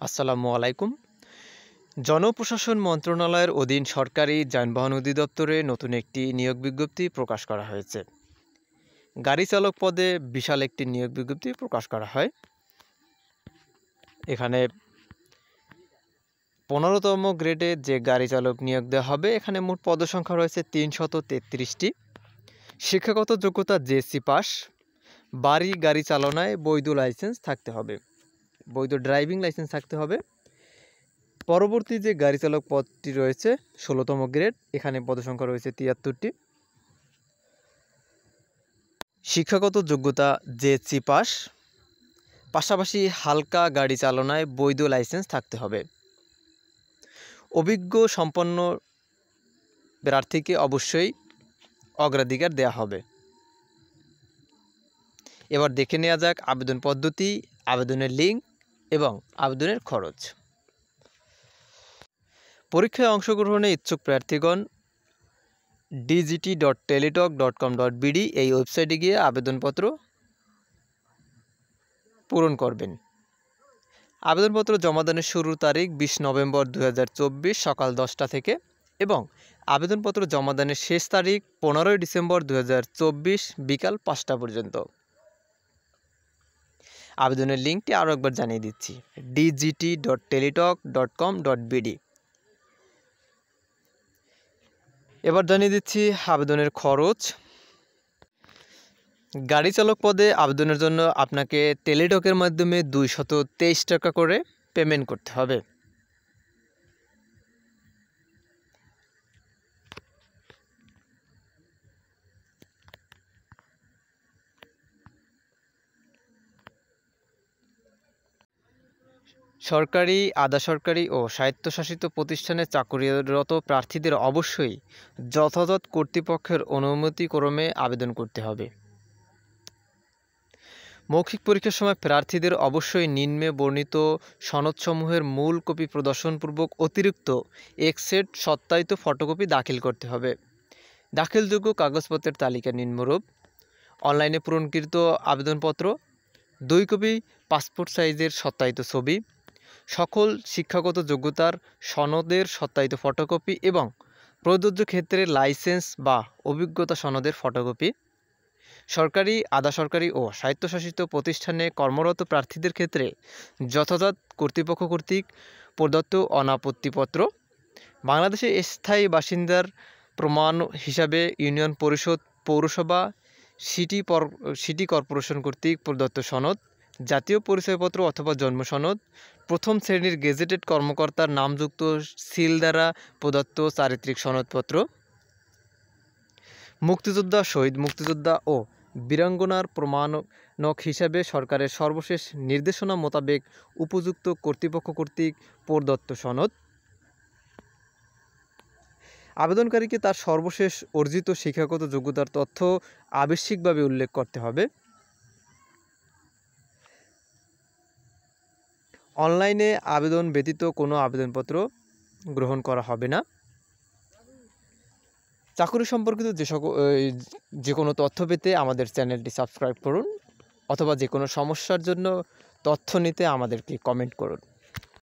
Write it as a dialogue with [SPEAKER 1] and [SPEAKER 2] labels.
[SPEAKER 1] আসসালামু আলাইকুম। জনপ্রশাসন মন্ত্রণালয়ের অধীন সরকারি যানবাহন অধিদপ্তরে নতুন একটি নিয়োগ বিজ্ঞপ্তি প্রকাশ করা হয়েছে। গাড়ি চালক পদে বিশাল একটি নিয়োগ বিজ্ঞপ্তি প্রকাশ করা হয়। এখানে 15তম গ্রেডে যে গাড়ি চালক নিয়োগ দেওয়া হবে, এখানে মোট পদসংখ্যা রয়েছে 333টি। শিক্ষাগত যোগ্যতা জেএসসি পাস। বাড়ি গাড়ি চালনায় বৈধ লাইসেন্স থাকতে হবে, বৈধ ড্রাইভিং লাইসেন্স থাকতে হবে। পরবর্তী যে গাড়ি চালক পদটি রয়েছে 16তম গ্রেড, এখানে পদসংখ্যা রয়েছে 73টি। শিক্ষাগত যোগ্যতা জেএসসি পাস, পাশাপাশি হালকা গাড়ি চালনায় বৈধ লাইসেন্স থাকতে হবে। অভিজ্ঞ সম্পন্ন প্রার্থীকে অবশ্যই অগ্রাধিকার দেওয়া হবে। এবার দেখে নেওয়া যাক আবেদন পদ্ধতি, আবেদনের লিঙ্ক এবং আবেদনের খরচ। পরীক্ষায় অংশগ্রহণে ইচ্ছুক প্রার্থীগণ dgt.teletalk.com.bd এই ওয়েবসাইটে গিয়ে আবেদনপত্র পূরণ করবেন। আবেদনপত্র জমাদানের শুরুর তারিখ 20 নভেম্বর 2024 সকাল 10টা থেকে এবং আবেদনপত্র জমাদানের শেষ তারিখ 15 ডিসেম্বর 2024 বিকাল 5টা পর্যন্ত। আবেদনের লিঙ্কটি আরও একবার জানিয়ে দিচ্ছি, dgt.teletalk.com.bd। এবার জানিয়ে দিচ্ছি আবেদনের খরচ। গাড়ি চালক পদে আবেদনের জন্য আপনাকে টেলিটকের মাধ্যমে 223 টাকা করে পেমেন্ট করতে হবে। সরকারি, আধা সরকারি ও স্বায়ত্তশাসিত প্রতিষ্ঠানে চাকরিরত প্রার্থীদের অবশ্যই যথাযথ কর্তৃপক্ষের অনুমতিক্রমে আবেদন করতে হবে। মৌখিক পরীক্ষার সময় প্রার্থীদের অবশ্যই নিম্নে বর্ণিত সনদসমূহের মূল কপি প্রদর্শনপূর্বক অতিরিক্ত এক সেট সত্যায়িত ফটোকপি দাখিল করতে হবে। দাখিলযোগ্য কাগজপত্রের তালিকা নিম্নরূপ: অনলাইনে পূরণকৃত আবেদনপত্র, 2 কপি পাসপোর্ট সাইজের সত্যায়িত ছবি, সকল শিক্ষাগত যোগ্যতার সনদের সত্যায়িত ফটোকপি এবং প্রযোজ্য ক্ষেত্রে লাইসেন্স বা অভিজ্ঞতা সনদের ফটোকপি। সরকারি, আধা সরকারি ও স্বায়ত্তশাসিত প্রতিষ্ঠানে কর্মরত প্রার্থীদের ক্ষেত্রে যথাযথ কর্তৃপক্ষ কর্তৃক প্রদত্ত অনাপত্তিপত্র। বাংলাদেশে স্থায়ী বাসিন্দার প্রমাণ হিসাবে ইউনিয়ন পরিষদ, পৌরসভা, সিটি কর্পোরেশন কর্তৃক প্রদত্ত সনদ, জাতীয় পরিচয়পত্র অথবা জন্ম সনদ, প্রথম শ্রেণীর গেজেটেড কর্মকর্তার নামযুক্ত সিল দ্বারা প্রদত্ত চারিত্রিক সনদপত্র। মুক্তিযোদ্ধা, শহীদ মুক্তিযোদ্ধা ও বীরাঙ্গনার প্রমাণক হিসাবে সরকারের সর্বশেষ নির্দেশনা মোতাবেক উপযুক্ত কর্তৃপক্ষ কর্তৃক প্রদত্ত সনদ। আবেদনকারীকে তার সর্বশেষ অর্জিত শিক্ষাগত যোগ্যতার তথ্য আবশ্যিকভাবে উল্লেখ করতে হবে। অনলাইনে আবেদন ব্যতীত কোনো আবেদনপত্র গ্রহণ করা হবে না। চাকরি সম্পর্কিত যে কোনো তথ্য পেতে আমাদের চ্যানেলটি সাবস্ক্রাইব করুন অথবা যে কোনো সমস্যার জন্য তথ্য নিতে আমাদেরকে কমেন্ট করুন।